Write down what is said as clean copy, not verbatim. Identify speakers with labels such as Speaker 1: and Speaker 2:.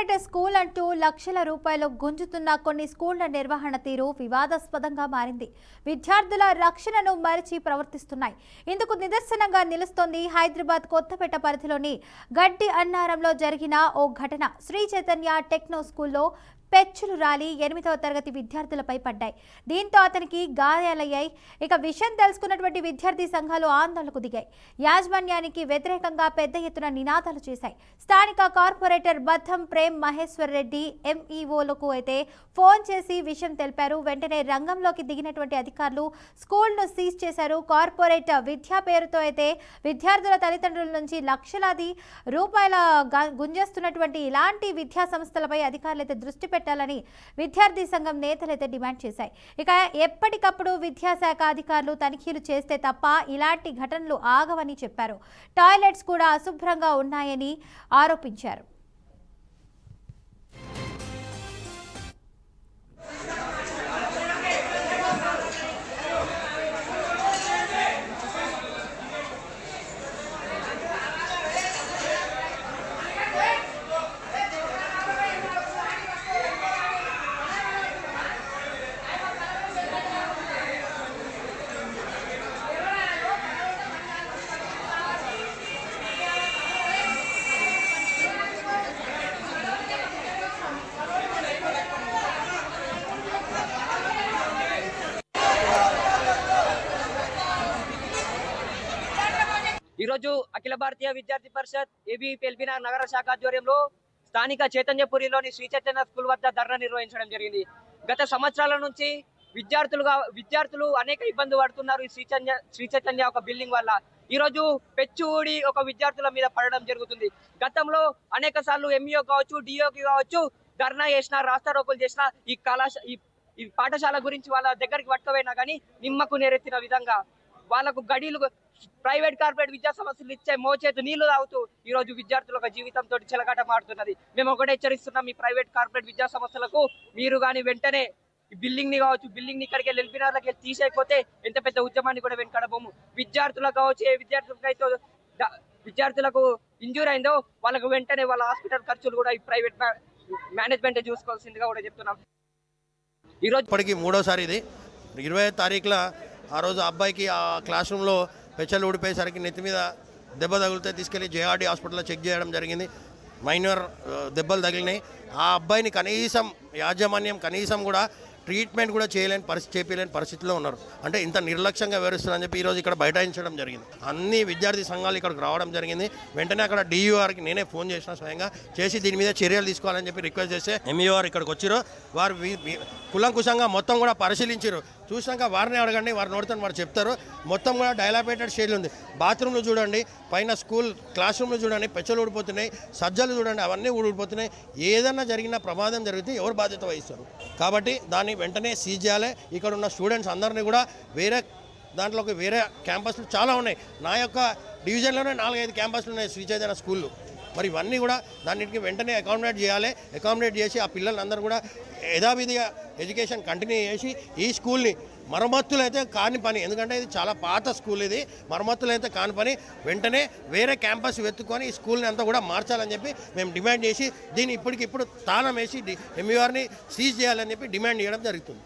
Speaker 1: Corporate school అంటూ లక్షల రూపాయలు గుంజుతున్న కొన్ని స్కూళ్ల నిర్వహణ తీరు వివాదాస్పదంగా మారింది. విద్యార్థుల రక్షణను మరిచి ప్రవర్తిస్తున్నాయి. ఇందుకు నిదర్శనంగా నిలుస్తోంది హైదరాబాద్ కొత్తపేట పరిధిలోని గడ్డి అన్నారంలో జరిగిన ఓ ఘటన. శ్రీ చైతన్య టెక్నో స్కూల్లో పెచ్చులు రాలి 8వ తరగతి విద్యార్థులపై పడ్డాయి. దీంతో అతనికి గాయాలయ్యాయి. ఇక విషయం తెలుసుకున్నటువంటి విద్యార్థి సంఘాలు ఆందోళనకు దిగాయి. యాజమాన్యానికి వ్యతిరేకంగా పెద్ద ఎత్తున నినాదాలు చేశాయి. స్థానిక కార్పొరేటర్ బద్దం ప్రేమ్ మహేశ్వర్ రెడ్డి ఎంఈఓలకు అయితే ఫోన్ చేసి విషయం తెలిపారు. వెంటనే రంగంలోకి దిగినటువంటి అధికారులు స్కూల్ను సీజ్ చేశారు. కార్పొరేట్ విద్యా పేరుతో అయితే విద్యార్థుల తల్లిదండ్రుల నుంచి లక్షలాది రూపాయల గుంజేస్తున్నటువంటి ఇలాంటి విద్యా సంస్థలపై అధికారులు అయితే దృష్టి పెట్టాలని విద్యార్థి సంఘం నేతలైతే డిమాండ్ చేశాయి. ఇక ఎప్పటికప్పుడు విద్యాశాఖ అధికారులు తనిఖీలు చేస్తే తప్ప ఇలాంటి ఘటనలు ఆగవని చెప్పారు. టాయిలెట్స్ కూడా అశుభ్రంగా ఉన్నాయని ఆరోపించారు.
Speaker 2: ఈరోజు అఖిల భారతీయ విద్యార్థి పరిషత్ ఏబీపీఎల్బీ నగర శాఖ ఆధ్వర్యంలో స్థానిక చైతన్యపురిలోని శ్రీ చైతన్య స్కూల్ వద్ద ధర్నా నిర్వహించడం జరిగింది. గత సంవత్సరాల నుంచి విద్యార్థులు అనేక ఇబ్బందులు పడుతున్నారు. శ్రీ చైతన్య ఒక బిల్డింగ్ వల్ల ఈ రోజు పెచ్చు ఊడి ఒక విద్యార్థుల మీద పడడం జరుగుతుంది. గతంలో అనేక సార్లు ఎంఈఓ కావచ్చు, డిఓకి కావచ్చు ధర్నా చేసిన, రాస్తారోకులు చేసిన ఈ పాఠశాల గురించి వాళ్ళ దగ్గరికి పట్టుకుపోయినా కానీ నిమ్మకు నేరెత్తిన విధంగా వాళ్ళకు గడీలు ప్రైవేట్ కార్పొరేట్ విద్యా సంస్థలు ఇచ్చే మోచేతు నీళ్లు తాగుతూ ఈ రోజు విద్యార్థుల జీవితంతో చెలగాట మారుతున్నది. మేము ఒకటే హెచ్చరిస్తున్నాం, ఈ ప్రైవేట్ కార్పొరేట్ విద్యా సంస్థలకు మీరు కానీ వెంటనే బిల్డింగ్ ని కావచ్చు, బిల్డింగ్ ని ఇక్కడికి ఎల్బినార్లకి తీసేయకపోతే ఎంత పెద్ద ఉద్యమాన్ని కూడా వెనకడబోము. విద్యార్థులకు కావచ్చు, ఏ విద్యార్థులకు ఇంజూర్ అయిందో వాళ్ళకు వెంటనే వాళ్ళ హాస్పిటల్ ఖర్చులు కూడా ఈ ప్రైవేట్ మేనేజ్మెంట్ చూసుకోవాల్సిందిగా కూడా చెప్తున్నాం.
Speaker 3: ఈ రోజు ఇప్పటికి మూడోసారి ఇది 20వ తారీఖున ఆ రోజు అబ్బాయికి ఆ క్లాస్ రూమ్లో పెచ్చలు ఊడిపోయేసరికి నెత్తి మీద దెబ్బ తగిలితే తీసుకెళ్లి జేఆర్డీ హాస్పిటల్లో చెక్ చేయడం జరిగింది. మైనర్ దెబ్బలు తగిలినాయి. ఆ అబ్బాయిని కనీసం యాజమాన్యం కనీసం కూడా ట్రీట్మెంట్ కూడా చేయలేని పరిస్థితిలో ఉన్నారు. అంటే ఇంత నిర్లక్ష్యంగా వివరిస్తున్నారని చెప్పి ఈరోజు ఇక్కడ బైఠాయించడం జరిగింది. అన్ని విద్యార్థి సంఘాలు ఇక్కడికి రావడం జరిగింది. వెంటనే అక్కడ డియూఆర్కి నేనే ఫోన్ చేసిన, స్వయంగా చేసి దీని మీద చర్యలు తీసుకోవాలని చెప్పి రిక్వెస్ట్ చేస్తే ఎంఈఓఆర్ ఇక్కడికి వచ్చారు. వారు కులంకుశంగా మొత్తం కూడా పరిశీలించారు. చూసినాక వారిని అడగండి, వారు నోడుతాను వారు చెప్తారు. మొత్తం కూడా డైలాపేటెడ్ స్టేజ్లో ఉంది. బాత్రూమ్లు చూడండి, పైన స్కూల్ క్లాస్ రూమ్లు చూడండి, పెచ్చలు ఊడిపోతున్నాయి, సజ్జలు చూడండి, అవన్నీ ఊడిపోతున్నాయి. ఏదన్నా జరిగిన ప్రమాదం జరిగితే ఎవరు బాధ్యత వహిస్తారు? కాబట్టి దాన్ని వెంటనే సీజ్ చేయాలి. ఇక్కడ ఉన్న స్టూడెంట్స్ అందరినీ కూడా దాంట్లోకి వేరే క్యాంపస్లు చాలా ఉన్నాయి. నా యొక్క డివిజన్లోనే 4-5 క్యాంపస్లు ఉన్నాయి శ్రీ చైతన్య స్కూళ్ళు. మరి ఇవన్నీ కూడా దాన్నిటికి వెంటనే అకామిడేట్ చేయాలి. అకామిడేట్ చేసి ఆ పిల్లలందరూ కూడా యథావిధిగా ఎడ్యుకేషన్ కంటిన్యూ చేసి ఈ స్కూల్ని మరమ్మతులు అయితే కాని పని, ఎందుకంటే ఇది చాలా పాత స్కూల్, ఇది మరమ్మతులు అయితే కాని పని, వెంటనే వేరే క్యాంపస్ వెతుక్కొని ఈ స్కూల్ని అంతా కూడా మార్చాలని చెప్పి మేము డిమాండ్ చేసి దీన్ని ఇప్పటికిప్పుడు తాళం వేసి ఎంఈఆర్ని సీజ్ చేయాలని చెప్పి డిమాండ్ చేయడం జరుగుతుంది.